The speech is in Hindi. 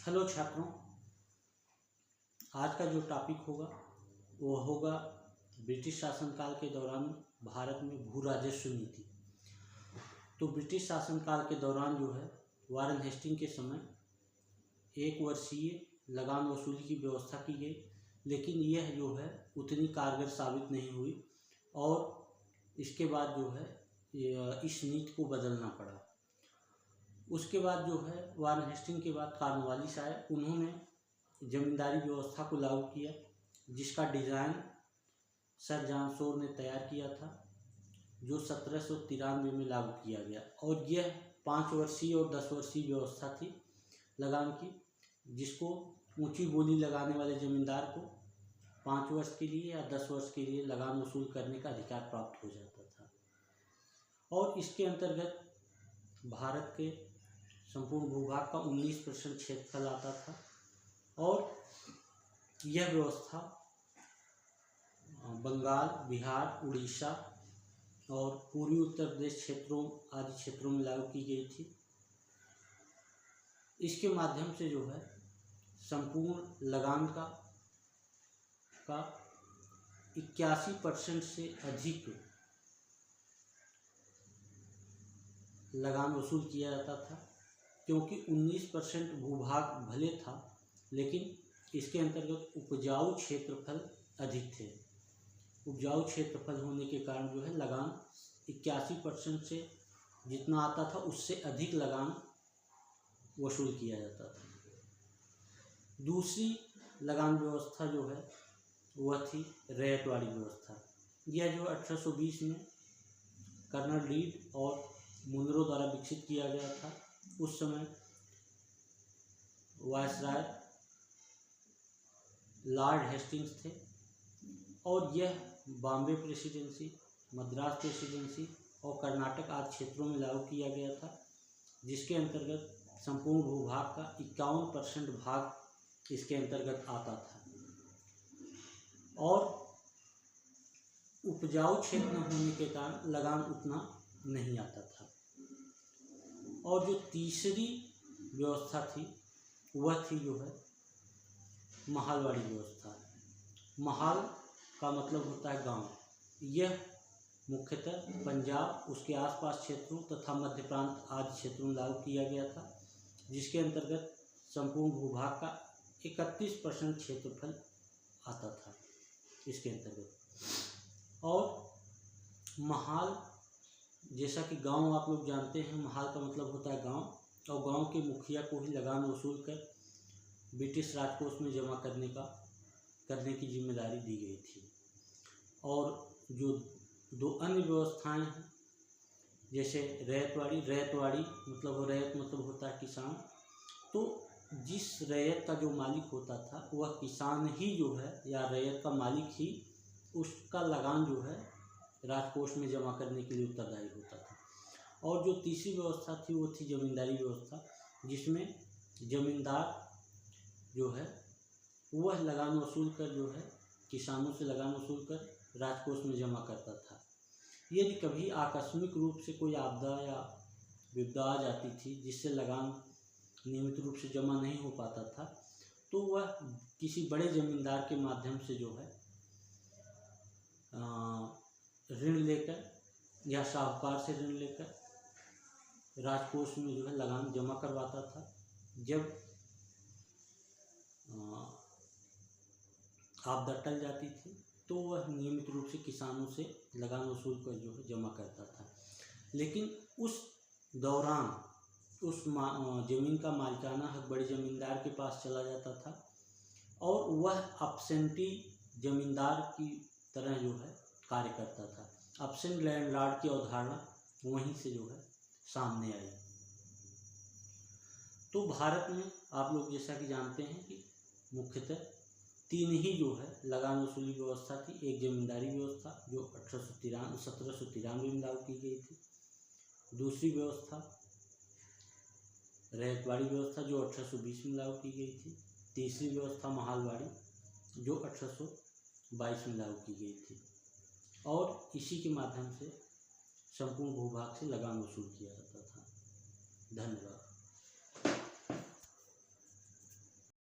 हेलो छात्रों, आज का जो टॉपिक होगा वो होगा ब्रिटिश शासनकाल के दौरान भारत में भू राजस्व नीति। तो ब्रिटिश शासनकाल के दौरान जो है वारेन हेस्टिंग के समय 1 वर्षीय लगान वसूली की व्यवस्था की गई, लेकिन यह जो है उतनी कारगर साबित नहीं हुई और इसके बाद जो है इस नीति को बदलना पड़ा। उसके बाद जो है वारेन हेस्टिंग के बाद कॉर्नवालिस आए, उन्होंने जमींदारी व्यवस्था को लागू किया, जिसका डिज़ाइन सर जॉन शोर ने तैयार किया था, जो 1793 में लागू किया गया। और यह 5 वर्षीय और 10 वर्षीय व्यवस्था थी लगान की, जिसको ऊंची बोली लगाने वाले जमींदार को 5 वर्ष के लिए या 10 वर्ष के लिए लगान वसूल करने का अधिकार प्राप्त हो जाता था। और इसके अंतर्गत भारत के संपूर्ण भूभाग का 19% क्षेत्रफल आता था और यह व्यवस्था बंगाल, बिहार, उड़ीसा और पूर्वी उत्तर प्रदेश क्षेत्रों आदि क्षेत्रों में लागू की गई थी। इसके माध्यम से जो है संपूर्ण लगान का 81% से अधिक लगान वसूल किया जाता था, क्योंकि 19% भूभाग भले था लेकिन इसके अंतर्गत उपजाऊ क्षेत्रफल अधिक थे। उपजाऊ क्षेत्रफल होने के कारण जो है लगान 81% से जितना आता था उससे अधिक लगान वसूल किया जाता था। दूसरी लगान व्यवस्था जो है वह थी रैयतवाड़ी व्यवस्था। यह जो 1820 में कर्नल रीड और मुनरो द्वारा विकसित किया गया था। उस समय वायसराय लॉर्ड हेस्टिंग्स थे और यह बॉम्बे प्रेसिडेंसी, मद्रास प्रेसिडेंसी और कर्नाटक आदि क्षेत्रों में लागू किया गया था, जिसके अंतर्गत संपूर्ण भूभाग का 51% भाग इसके अंतर्गत आता था। और उपजाऊ क्षेत्र न होने के कारण लगान उतना नहीं आता था। और जो तीसरी व्यवस्था थी वह थी जो है महालवाड़ी व्यवस्था। महाल का मतलब होता है गांव। यह मुख्यतः पंजाब, उसके आसपास क्षेत्रों तथा मध्य प्रांत आदि क्षेत्रों में लागू किया गया था, जिसके अंतर्गत संपूर्ण भूभाग का 31% क्षेत्रफल आता था इसके अंतर्गत। और महाल जैसा कि गांव आप लोग जानते हैं, महाल का मतलब होता है गांव, और गांव के मुखिया को ही लगान वसूल कर ब्रिटिश राजकोष में जमा करने की जिम्मेदारी दी गई थी। और जो 2 अन्य व्यवस्थाएं हैं, जैसे रैयतवाड़ी रैयत मतलब होता है किसान। तो जिस रैयत का जो मालिक होता था वह किसान ही जो है, या रैयत का मालिक ही उसका लगान जो है राजकोष में जमा करने के लिए उत्तरदायी होता था। और जो तीसरी व्यवस्था थी वो थी जमींदारी व्यवस्था, जिसमें जमींदार जो है वह लगान वसूल कर जो है किसानों से लगान वसूल कर राजकोष में जमा करता था। यदि कभी आकस्मिक रूप से कोई आपदा या विपदा आ जाती थी जिससे लगान नियमित रूप से जमा नहीं हो पाता था, तो वह किसी बड़े जमींदार के माध्यम से जो है ऋण लेकर या साहूकार से ऋण लेकर राजकोष में जो है लगान जमा करवाता था। जब आपदा टल जाती थी तो वह नियमित रूप से किसानों से लगान वसूल कर जो है जमा करता था। लेकिन उस दौरान उस ज़मीन का मालिकाना हक बड़े ज़मींदार के पास चला जाता था और वह अब्सेंटी ज़मींदार की तरह जो है कार्य करता था। अब्सेंट लैंडलॉर्ड की अवधारणा वहीं से जो है सामने आई। तो भारत में आप लोग जैसा कि जानते हैं कि मुख्यतः 3 ही जो है लगान वसूली व्यवस्था थी। एक जमींदारी व्यवस्था जो 1793 में लागू की गई थी। दूसरी व्यवस्था रैयतवाड़ी व्यवस्था जो 1820 में लागू की गई थी। तीसरी व्यवस्था महालवाड़ी जो 1822 में लागू की गई थी। और इसी के माध्यम से संपूर्ण भूभाग से लगान वसूल किया जाता था। धन्यवाद।